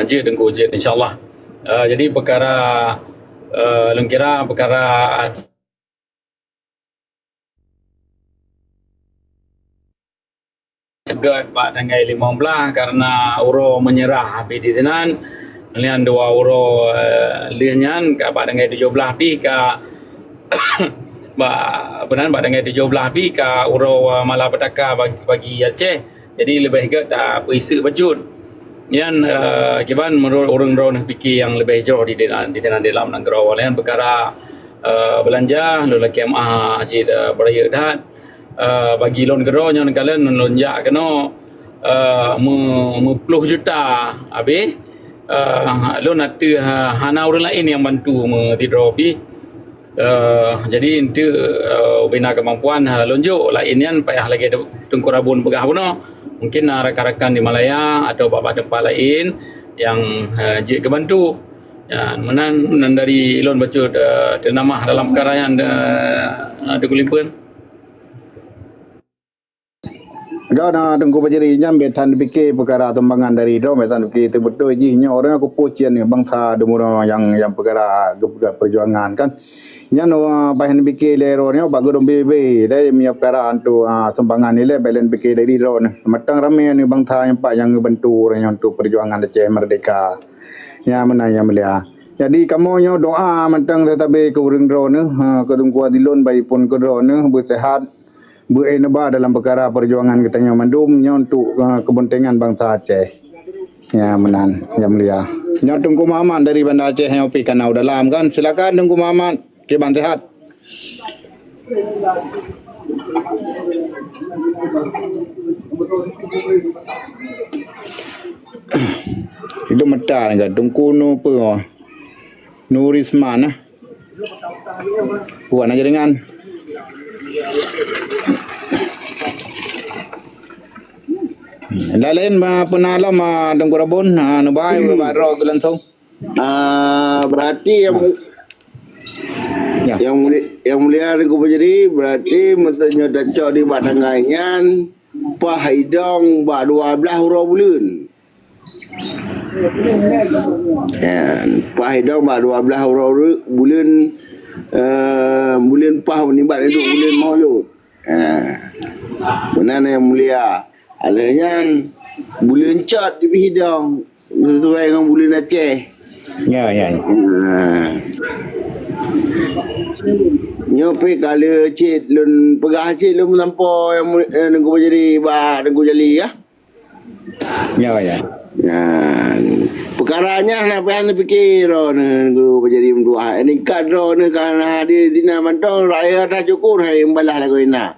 je Tengku je insyaAllah. Jadi perkara lengkira perkara cegat Pak tanggal 15 karena uro menyerah pi di sinan lian dua uro lianyan ka Pak tanggal 17 pi ka benar Pak tanggal 17 pi ka uro malapetaka bagi Aceh. Jadi lebih agak tak perisa bajut yan kiban menurut orang-orang fikir yang lebih jauh di dalam negara walayan perkara belanja lelaki MA cik beraya dah bagi loan gero nyon kalian lonjak kena 10 juta habis loan ada hana orang lain yang bantu mentidro pi jadi itu bina kemampuan lonjok lainnya payah lagi Tengku Rabun pegah pun mungkin rakan-rakan di Malaya atau beberapa tempat lain yang je kebantu menan dari loan bacut ternamah dalam perkara yang ada kulimpan. Kau nak Tengku Bajiri nyam betan fikir perkara tembangan dari do betan fikir itu betul je nya orang aku pocian ni bangsa demura yang perkara perjuangan kan nya no bahan fikir lero ni bag dom bebe dai punya perkara tu sembangan ni le belen fikir dari do ni matang ramai ni bangsa yang pak yang bantu orang untuk perjuangan Aceh merdeka ya mana yang mulia. Jadi kamu nyo doa matang tetapi ke urang do ni ke Tengku Adilon baik pun ke do ni bersehat berenaba dalam perkara perjuangan katanya mandumnya untuk kepentingan bangsa Aceh. Ya menan yang mulia. Nya Tengku Muhammad dari Bandar Aceh yang pi kanau dalam kan. Silakan Tengku Muhammad. Kiban sehat. Itu mata enggak Tengku no pe. Nurisman ah. Puan aja dengan lain penalam Tengku Rabun nu bae baro langsung. Berarti yang mulia Tengku Bajiri berarti maksudnya dacok di batangangan Pahidong ba 12 huruf bulan. Pahidong ba 12 huruf bulan bulan Pah ni bat itu bulan Maulud. Benar yang mulia. Alahnya bulan Cat di Pahidong sesuai dengan bulan Aceh. Ya. Nyope kala cik lun pegah cik lun melampau yang Tengku Bajiri ba Tengku Jali ya. Ya. Perkaranya nak payah fikir Tengku Bajiri mendua. Ini kadro ni kan di dina mantau raya tak cukur hai membalah lagu ina.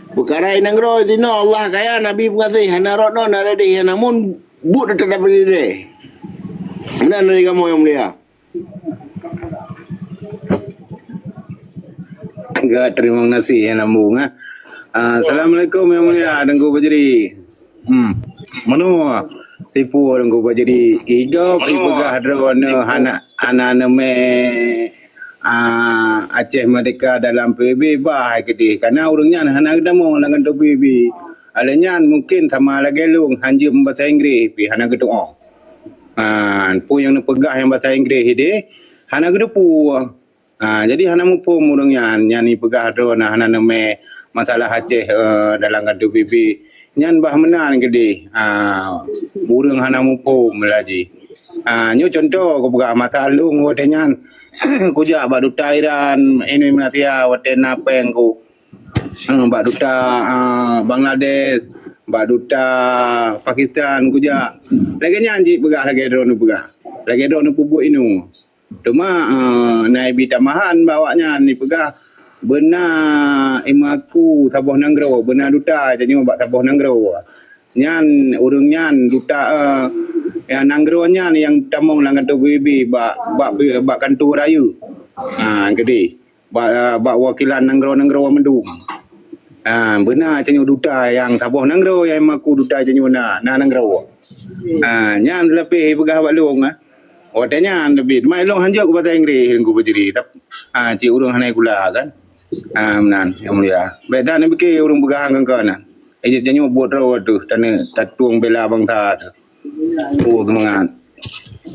Perkara ina ngro dina Allah kaya Nabi pengasih hana rokno nak ada namun but tetap berdiri. Mana dari kamu yang mulia? Enggak, terima kasih ya nambung. Assalamualaikum yang mulia Tengku Bajiri. Manu sipu Tengku Bajiri. Igop ibegah drone hana me Aceh Merdeka dalam PBB bah kedi karena urangnya hana gedamo dengan PBB. Alanya mungkin sama lagi lung hanjir bahasa Inggeris pi hana gedoa. Pu yang pegah yang bahasa Inggeris ide hana gedepu. Jadi hana mupo murangnya nyani pegah drone hana name masalah Aceh dalam PBB. Nyan bah menan gede. Burung hana mupo melaji. Nyo contoh ko pegah mata lung watenyan kuja badu Thailand ini menatia waten napeng ku. Baduta Bangladesh, baduta Pakistan kuja. Lagi nyanji pegah lagi drone pegah. Lagi drone pubuk inu. Cuma naik bitamahan bawanya ni pegah benar imaku Sabah Nanggro benar duta jadi bak Sabah Nanggro. Nyan urang nyan duta yang Nanggro nyan yang tamong langan tu bibi bak kantor raya. Gede. Bak wakilan Nanggro mendung. Benar cenyu duta yang Sabah Nanggro yang imaku duta cenyu na Nanggro. Nyan lebih pegah bak long Watanya lebih mai long hanjak bahasa Inggeris Tengku Bajiri cik urang hanai kula kan. Menan yang mulia. Beda ni fikir urang pegah kan. Ejit janyo buat raw tu tane tatuang bela bangsa tu. Tu semangat.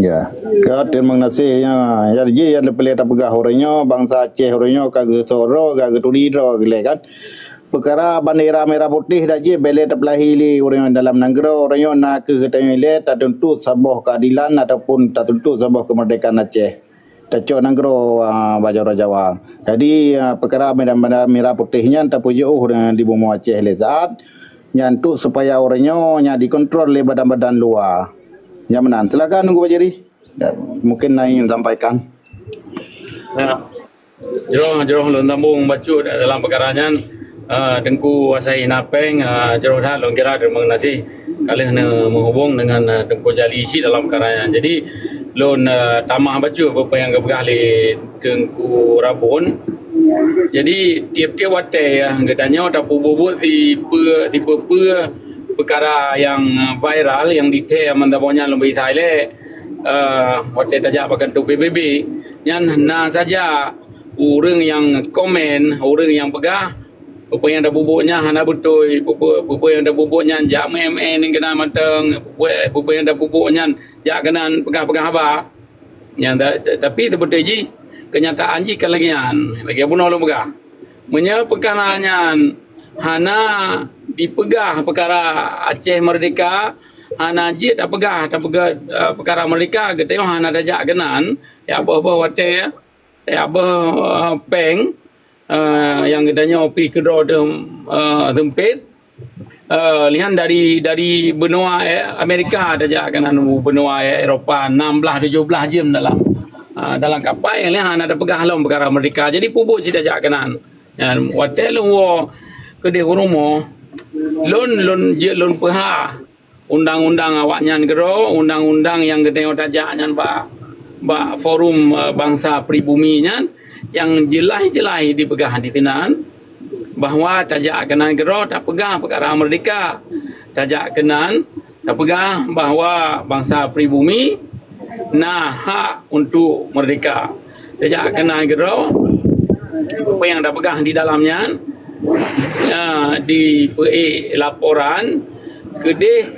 Ya. Ka terima kasihnya. Ya ji yang lepele tak pegah orangnya bangsa Aceh orangnya kagak soro kagak tuliro gile kan. Perkara bandera merah putih dak je bele tak pelahili orang dalam negara orangnya nak ke katanya le tak tentu sabah keadilan ataupun tak tentu sabah kemerdekaan Aceh. Tak cok negara Bajau Jawa. Jadi perkara bandera merah putihnya tak puji di bumi Aceh le saat nyantuk supaya orangnya nya dikontrol oleh badan-badan luar. Yang menang. Silakan nunggu Pak Jeri. Mungkin naik sampaikan. Nah, jerong lon tambung bacu dalam perkaranya Tengku Wasai Napeng jerong dah lon kira mengenasi kali menghubung dengan Tengku Jali isi dalam perkaranya. Jadi lon tamah bacu apa yang kebegah li Tengku Rabun. Jadi tiap-tiap watai katanya tak bubut tipe perkara yang viral yang detail mendapatnya lebih Thailand waktu tajak pakai tu PBB yang na saja orang yang komen orang yang pegah apa yang dah bubuknya hana betul apa yang dah bubuknya jak MN yang kena matang apa yang dah bubuknya jak kena pegah-pegah apa yang tapi betul ji kenyataan ji kan lagi bunuh lu pegah menya perkaranya hana dipegah perkara Aceh Merdeka hana je tak pegah perkara Merdeka kita hana dajak genan ya apa-apa watai ya apa peng yang katanya pi kedua tempet lihat dari benua Amerika dajak genan benua Eropah 16 17 jam dalam kapal yang lihat hana ada pegah dalam perkara Merdeka jadi pubuk si dajak genan dan watai lu kedai rumah lon peha undang-undang awaknya negara undang-undang yang kedai tajaknya ba forum bangsa pribumi nya yang jelas dipegah di tinan bahawa tajak kenan negara tak pegah perkara Merdeka tajak kenan tak pegah bahawa bangsa pribumi nah hak untuk merdeka tajak kenan negara apa yang dah pegah di dalamnya di PA laporan kedih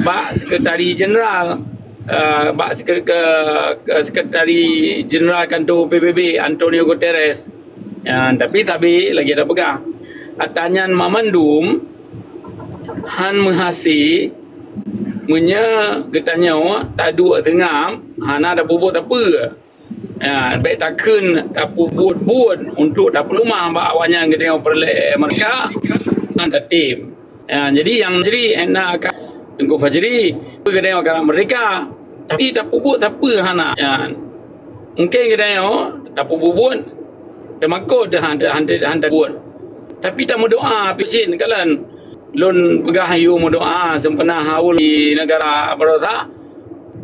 Pak Sekretari Jeneral Sekretari Jeneral Kantor PBB Antonio Guterres tapi lagi ada pegah atanyan mamandum han menghasi menya getanya tadu tengam hana ada bubuk tak apa baik takun tak buat untuk tak perlu mah awaknya kita perle mereka antara tim jadi yang jadi enak Tengku Fajri kita perkara mereka tapi tak buat tak apa hana mungkin kita tak buat temakut hantar buat tapi tak mau doa picin kalan lon pegah ayu mau doa sempena haul di negara Barosa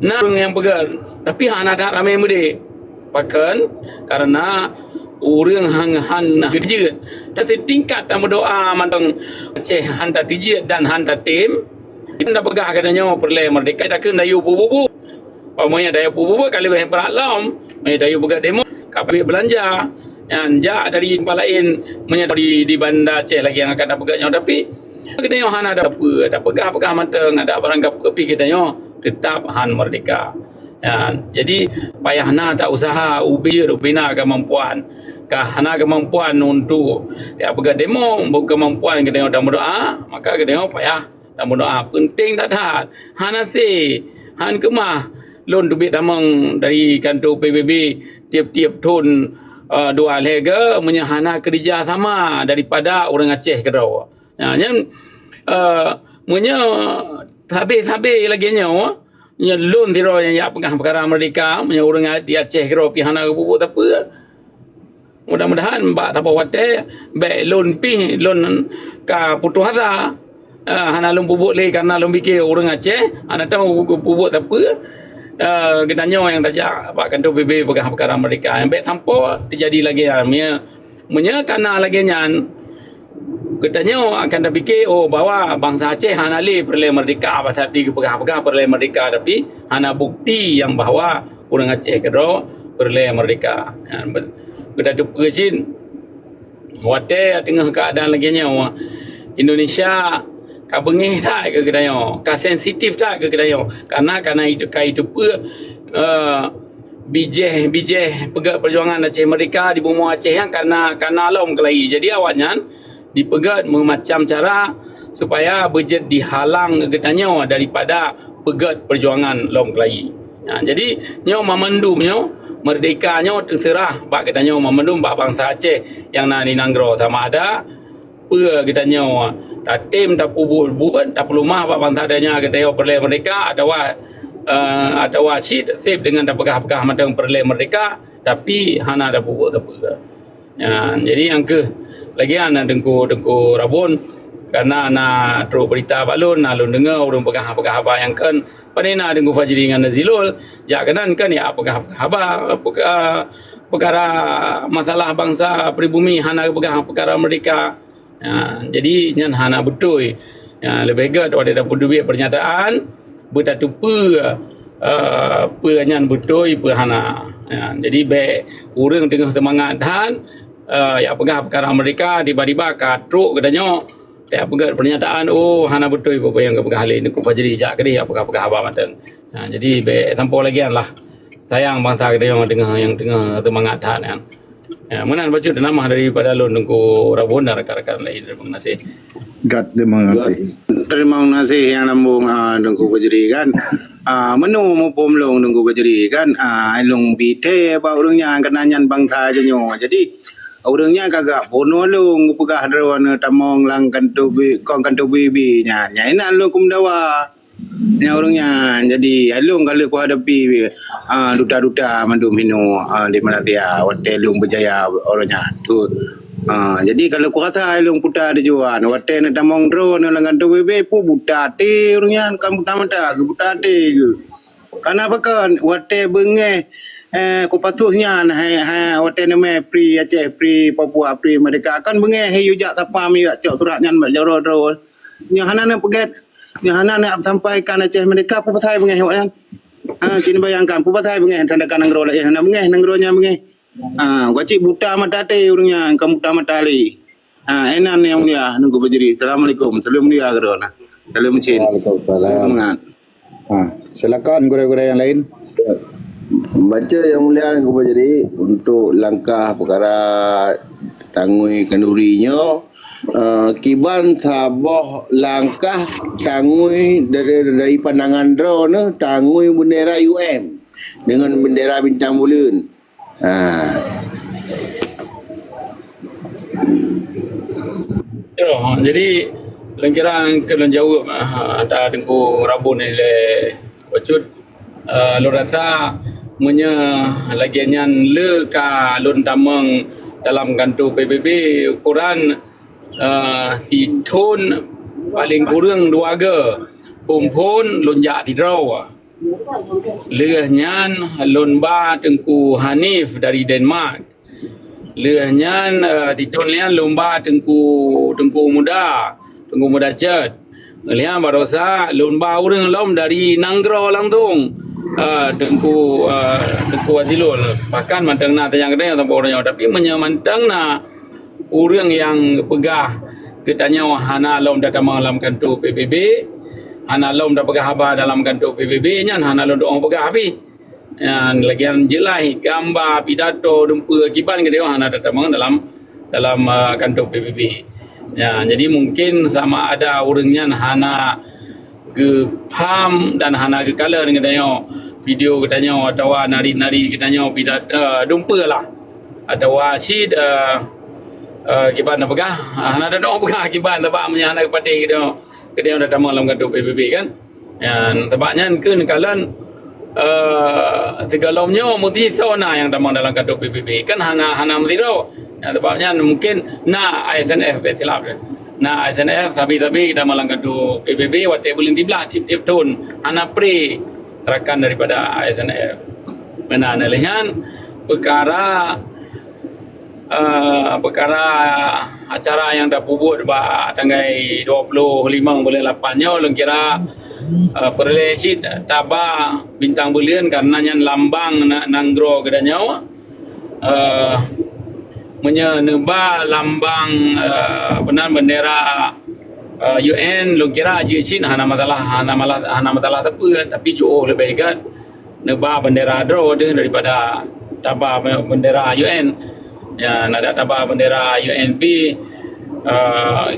nah yang pegang tapi hana tak ramai mudik pakan karena orang hang kerja tapi tingkat dalam doa mantang Aceh hantar tijit dan hantar tim kita pegah katanya perle merdeka tak kena dayu bubu pamanya dayu bubu kali bah beralam dayu pegah demo kapal belanja yang jak dari tempat lain menyata di bandar Aceh lagi yang akan pegahnya tapi katanya han ada apa tak pegah mantang ada barang kepi katanya tetap han merdeka. Jadi payah na tak usaha ubina kemampuan hana kemampuan untuk apabila demo kemampuan kita dah berdoa maka kita payah dah berdoa penting tak ada hana si han kemah lon duit damang dari kantor PBB tiap-tiap tahun 2 lega menyahana kerja sama daripada orang Aceh ke rawa yang punya habis lagi nya nya lon tiro yang ya pegah perkara Merdeka punya orang di Aceh kira pihana bubuk tak apa mudah-mudahan mbak tak apa watai baik lon ka Putu Hasa hana lon bubuk le karena lon fikir orang Aceh ana tahu bubuk tak apa kenanya yang tajak pak kantor PB pegah perkara Merdeka yang baik sampai terjadi lagi punya karena lagi nyan katanya akan terfikir bahawa bangsa Aceh hana le perle merdeka tapi pegah-pegah perle merdeka tapi hana bukti yang bahawa orang Aceh kedua perle merdeka kita tu percin wate tengah keadaan lagi nya Indonesia ka bengih tak ke kedayo, ka sensitif tak ke kedayo, karena itu bijih pegat perjuangan Aceh Merdeka di bumi Aceh yang karena alom kelai. Jadi awaknya dipegat memacam cara supaya bejet dihalang ketanyo daripada pegat perjuangan lom kelai. Jadi nyo memendum nyo merdeka nyo terserah bak ketanyo memendum bak bangsa Aceh yang nak dinanggro sama ada pe ketanyo tatim tak buat tak pelumah bak bangsa adanya ketanyo perle merdeka atau wasit sip dengan tak pegah-pegah macam perle merdeka tapi hana ada buat apa. Jadi yang ke lagi anak dengku Rabun karena nak terus berita balun alun dengar orang pegah-pegah apa yang kan panina dengku Fajri dengan Nazilul jak kanan kan ya pegah-pegah perkara masalah bangsa pribumi hana perkara merdeka. Jadi nyan hana betul lebih gad ada duit pernyataan bertatu nyan betul hana. Jadi baik orang tengah semangat dan ya pegah perkara mereka tiba-tiba katruk katanya ya pegah pernyataan hana betul apa yang pegah hal ini ku Fajri jak ke dia pegah apa matang. Jadi baik tanpa lagi lah sayang bangsa kita yang tengah semangat dan mana baca nama daripada lon dengku Rabun dan rekan-rekan lain. Terima kasih. Terima kasih. Terima kasih yang lambung dengku Fajri kan. Menu mo pomlong dengku Fajri kan. Long bite ba urangnya kenanyan bangsa aja nyo. Jadi urangnya kagak pono long pegah drawan tamong lang kanto bibi nya. Nya ina lo kumdawa. Nya urangnya jadi alung kalau ku hadapi duta-duta mandum hinu di Malaysia hotel Lung Berjaya orangnya tu. Jadi kalau ku kata alung putar di juan hotel nak tamong drone lang kanto bibi pu buta te urangnya kamu tamata ke buta te ke. Karena apa kan hotel bengeh ku patuhnya hai hotel nama pri Aceh pri Papua pri Merdeka kan bengeh hiu jak tapam ya cok suratnya jaro-jaro. Nya hana pegat Hana nak sampaikan Aceh Merdeka apa pasal bengeh awak yang cini bayangkan apa pasal bengeh tandakan nanggro lah hana bengeh nanggronya bengeh wajib buta mata te urangnya kamu buta mata li enan yang mulia nunggu Fajri. Assalamualaikum salam mulia gerona salam cin. Waalaikumsalam. Silakan guru-guru yang lain. Baca yang mulia Nengku Fajri untuk langkah perkara tangui kendurinya kiban sabah langkah tangui dari pandangan drone tangui bendera UM dengan bendera bintang bulan. Jadi lengkirang kena jawab ada dengku Rabun ni le bacut lo rasa lagiannya le ka lon tamang dalam kantor PBB ukuran si ton paling kurang 2 ga pumpun lonjak di draw lehnya lon ba tengku Hanif dari Denmark lehnya di ton lian lomba tengku muda jet lian barosa lomba urang lom dari Nanggro langsung tengku Azilul bahkan mantang na tayang kedai atau orangnya tapi menyamantang na orang yang pegah katanya hana lom datang dalam kantor PBB hana lom dah pegah haba dalam kantor PBB nya hana lom doang pegah habis lagian jelai gambar pidato dempa kiban ke dia hana datang dalam kantor PBB jadi mungkin sama ada orangnya hana ke pam dan hana ke kala dengan dia video katanya atau nari-nari katanya pidato dempa lah atau wasid kiban nak pegah hana ada orang pegah kiban sebab punya anak parti dia datang dalam kantor PBB kan sebabnya ke nekalan segalomnya mesti sona yang datang dalam kantor PBB kan hana mesti sebabnya mungkin ISNF betilap ISNF tapi kita dalam kantor PBB waktu boleh tiap tahun hana pre rakan daripada ISNF mana lihat perkara acara yang dah pubut tanggal 25 bulan 8-nya orang kira perlesit tabah bintang bulan karena yang lambang nanggro kedanya menyenebah lambang benar bendera UN lu kira je Chin hana masalah apa tapi jo lebih kan nebah bendera draw dia daripada tabah bendera UN ya nak tabah bendera UNP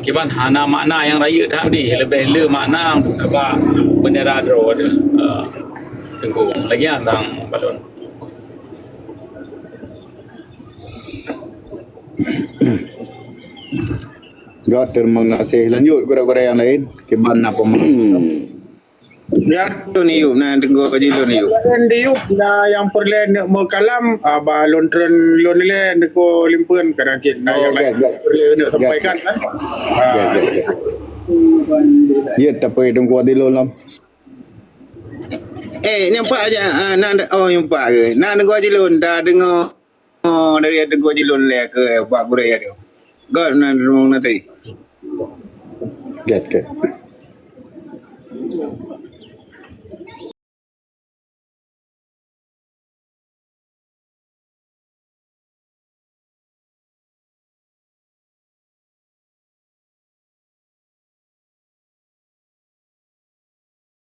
kiban hana makna yang raya tadi lebih le makna tabah bendera draw dia tengku lagi tang balon God terima kasih. Lanjut kepada yang lain. Kiban apa Ya tu ni yuk na tengok kaji tu ni yuk. Dan di yuk na yang perlen nak mau kalam ba lontren lon le neko limpen kadang cik na yang lain perlen nak sampaikan kan. Ya tapi tunggu adilon lam. Nyampak aja nak nyampak ke. Nak tengok kaji lon dah dengar dari tengok kaji lon le ke buat gurau dia. God na rumong nanti. Get.